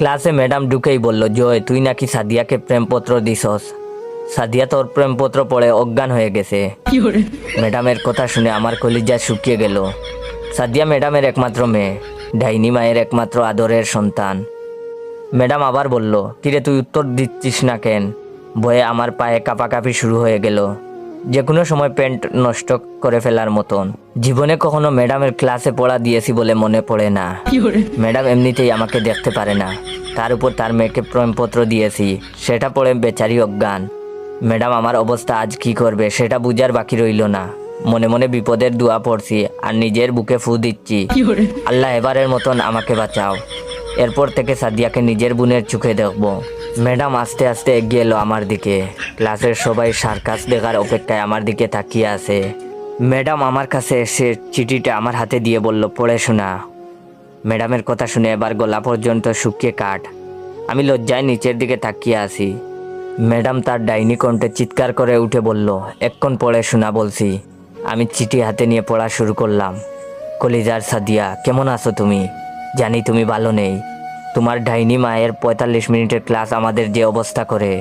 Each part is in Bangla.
ক্লাসে ম্যাডাম ঢুকেই বলল, জয় তুই নাকি সাদিয়াকে প্রেমপত্র দিছস। সাদিয়া তোর প্রেমপত্র পড়ে অজ্ঞান হয়ে গেছে। ম্যাডামের কথা শুনে আমার কলিজা শুকিয়ে গেল। সাদিয়া ম্যাডামের একমাত্র মেয়ে, ডাইনি মায়ের একমাত্র আদরের সন্তান। ম্যাডাম আবার বলল, কিরে তুই উত্তর দিচ্ছিস না কেন? ভয়ে আমার পায়ে কাঁপাকাঁপি শুরু হয়ে গেল, যে কোনো সময় প্যান্ট নষ্ট করে ফেলার মতন। জীবনে কখনো ম্যাডামের ক্লাসে পড়া দিয়েছি বলে মনে পড়ে না। ম্যাডাম এমনিতেই আমাকে দেখতে পারে না, তার উপর তার মেয়েকে প্রেমপত্র দিয়েছি, সেটা পড়ে বেচারি অজ্ঞান। ম্যাডাম আমার অবস্থা আজ কি করবে সেটা বুঝার বাকি রইল না। মনে মনে বিপদের দোয়া পড়ছি আর নিজের বুকে ফু দিচ্ছি, আল্লাহ এবারের মতন আমাকে বাঁচাও। এরপর থেকে সাদিয়াকে নিজের বোনের চোখে দেখব। ম্যাডাম আস্তে আস্তে এগিয়ে এলো আমার দিকে। ক্লাসের সবাই সার্কাস দেখার অপেক্ষায় আমার দিকে তাকিয়ে আছে। ম্যাডাম আমার কাছে এসে চিঠিটা আমার হাতে দিয়ে বলল, পড়ে শোনা। ম্যাডামের কথা শুনে এবার গলা পর্যন্ত শুকিয়ে কাঠ। আমি লজ্জায় নিচের দিকে তাকিয়ে আছি। ম্যাডাম তার ডাইনি কণ্ঠে চিৎকার করে উঠে বলল, এক্ষণ পড়ে শোনা বলছি। আমি চিঠি হাতে নিয়ে পড়া শুরু করলাম। কলিজার সাদিয়া, কেমন আছো তুমি? জানি তুমি ভালো নেই। তোমার ডাইনি মায়ের 45 মিনিটের ক্লাস আমাদের যে অবস্থা করে,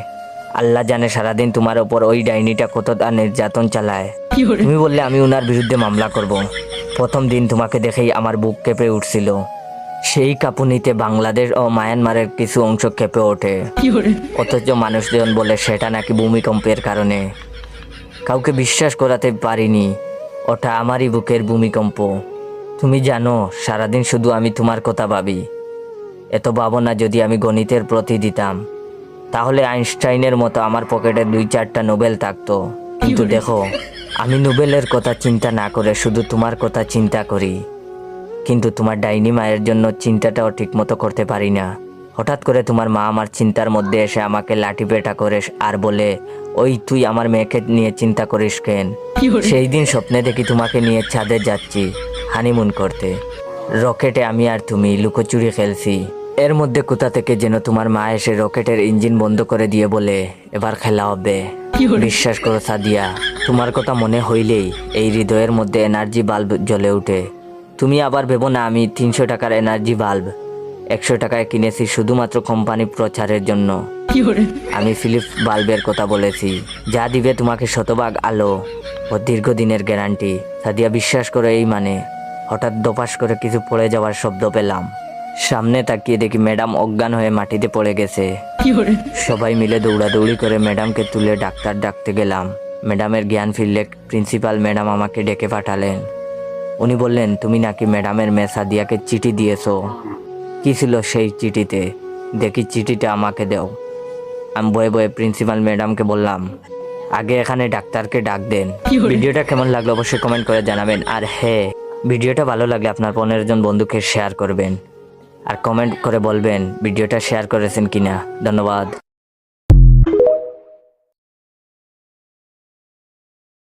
আল্লাহ জানে সারাদিন তোমার ওপর ওই ডাইনিটা কতটা নির্যাতন চালায়। তুমি বললে আমি ওনার বিরুদ্ধে মামলা করব। প্রথম দিন তোমাকে দেখেই আমার বুক কেঁপে উঠছিল। সেই কাঁপুনিতে বাংলাদেশ ও মায়ানমারের কিছু অংশ কেঁপে ওঠে, অথচ মানুষজন বলে সেটা নাকি ভূমিকম্পের কারণে। কাউকে বিশ্বাস করাতে পারিনি, ওটা আমারই বুকের ভূমিকম্প। তুমি জানো সারাদিন শুধু আমি তোমার কথা ভাবি। এত ভাবনা যদি আমি গণিতের প্রতি দিতাম, তাহলে আইনস্টাইনের মতো আমার পকেটে 2-4টা নোবেল থাকতো। কিন্তু দেখো, আমি নোবেলের কথা চিন্তা না করে শুধু তোমার কথা চিন্তা করি। কিন্তু তোমার ডাইনি মায়ের জন্য চিন্তাটাও ঠিক মতো করতে পারি না। হঠাৎ করে তোমার মা আমার চিন্তার মধ্যে এসে আমাকে লাঠি পেটা করে আর বলে, ওই তুই আমার মেয়েকে নিয়ে চিন্তা করিস কেন? সেই দিন স্বপ্নে দেখি তোমাকে নিয়ে ছাদে যাচ্ছি হানিমুন করতে। রকেটে আমি আর তুমি লুকোচুরি খেলছি। এর মধ্যে কোথা থেকে যেন তোমার মা এসে রকেটের ইঞ্জিন বন্ধ করে দিয়ে বলে, এবার খেলা হবে। বিশ্বাস করো সাদিয়া, তোমার কথা মনে হইলেই এই হৃদয়ের মধ্যে এনার্জি বাল্ব জ্বলে উঠে। তুমি আবার ভেবো না আমি 300 টাকার এনার্জি বাল্ব 100 টাকায় কিনেছি শুধুমাত্র কোম্পানি প্রচারের জন্য। আমি ফিলিপস বাল্বের কথা বলেছি, যা দিবে তোমাকে শতভাগ আলো ও দীর্ঘদিনের গ্যারান্টি। সাদিয়া বিশ্বাস করে এই মানে। হঠাৎ দপাস করে কিছু পড়ে যাওয়ার শব্দ পেলাম। সামনে তাকিয়ে দেখি ম্যাডাম অজ্ঞান হয়ে মাটিতে পড়ে গেছে। সবাই মিলে দৌড়াদৌড়ি করে ম্যাডামকে তুলে ডাক্তার ডাকতে গেলাম। ম্যাডামের জ্ঞান ফিরলে প্রিন্সিপাল ম্যাডাম আমাকে ডেকে পাঠালেন। উনি বললেন, তুমি নাকি ম্যাডামের মেয়ে সাদিয়াকে চিঠি দিয়েছো। কি ছিল সেই চিঠিতে? দেখি চিঠিটা আমাকে দাও। আমি বয়ে বয়ে প্রিন্সিপাল ম্যাডামকে বললাম, আগে এখানে ডাক্তারকে ডাক দেন। ভিডিওটা কেমন লাগলো অবশ্যই কমেন্ট করে জানাবেন। আর হ্যাঁ, ভিডিওটা ভালো লাগলে আপনার 15 জন বন্ধুকে শেয়ার করবেন আর কমেন্ট করে বলবেন ভিডিওটা শেয়ার করেছেন কিনা। ধন্যবাদ।